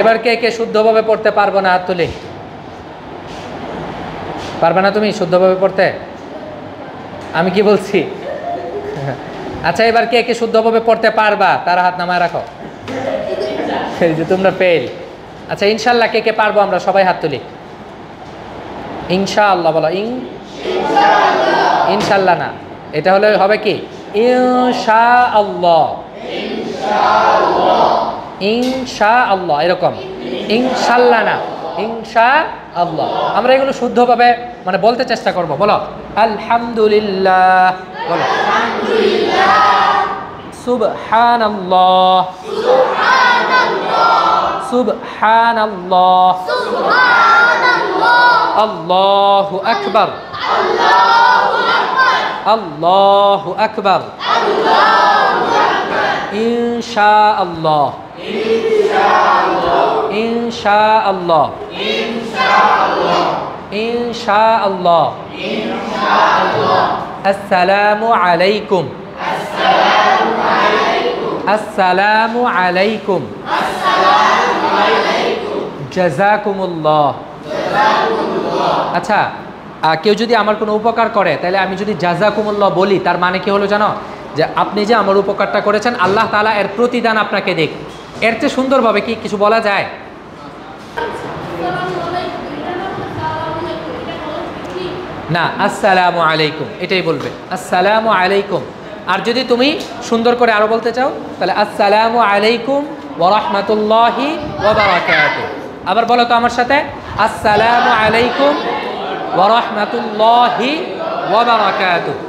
এবার কে কে শুদ্ধভাবে পড়তে পারবো না হাত তুলি? পারবে না তুমি শুদ্ধভাবে পড়তে? আমি কি বলছি? আচ্ছা, এবার কে কে শুদ্ধভাবে পড়তে পারবা তারা হাত নামায় রাখো। এই যে তোমরা ফেল। আচ্ছা, ইনশাল্লাহ কে কে পারবো আমরা সবাই হাত তুলি। ইনশাআল্লাহ বলো। ইনশাল্লাহ না, এটা হলে হবে কি ইনশাআল্লাহ। ইনশাআল্লাহ এরকম, ইনশাল্লাহ না, ইনশাআল্লাহ। আমরা এগুলো শুদ্ধভাবে মানে বলতে চেষ্টা করব। বলো আলহামদুলিল্লাহ, বলো সুবহানাল্লাহ, সুবহানাল্লাহ, আল্লাহু আকবার, আল্লাহু আকবার, ইনশাআল্লাহ, ইনশাআল্লাহ, ইনশাআল্লাহ, আসসালামু আলাইকুম, আসসালামু আলাইকুম, জাযাকুমুল্লাহ। আচ্ছা, কেউ যদি আমার কোনো উপকার করে তাহলে আমি যদি জাযাকুমুল্লাহ বলি, তার মানে কি হলো জানো? যে আপনি যে আমার উপকারটা করেছেন আল্লাহ তাআলা এর প্রতিদান আপনাকে দেখ। এর চেয়ে সুন্দরভাবে কি কিছু বলা যায়? না, আসসালামু আলাইকুম এটাই বলবে, আসসালামু আলাইকুম। আর যদি তুমি সুন্দর করে আরো বলতে চাও তাহলে আসসালামু আলাইকুম ওয়া রাহমাতুল্লাহি ওয়া বারাকাতুহু। আবার বলো তো আমার সাথে, আসসালামু আলাইকুম ওয়া রাহমাতুল্লাহি ওয়া বারাকাতুহু।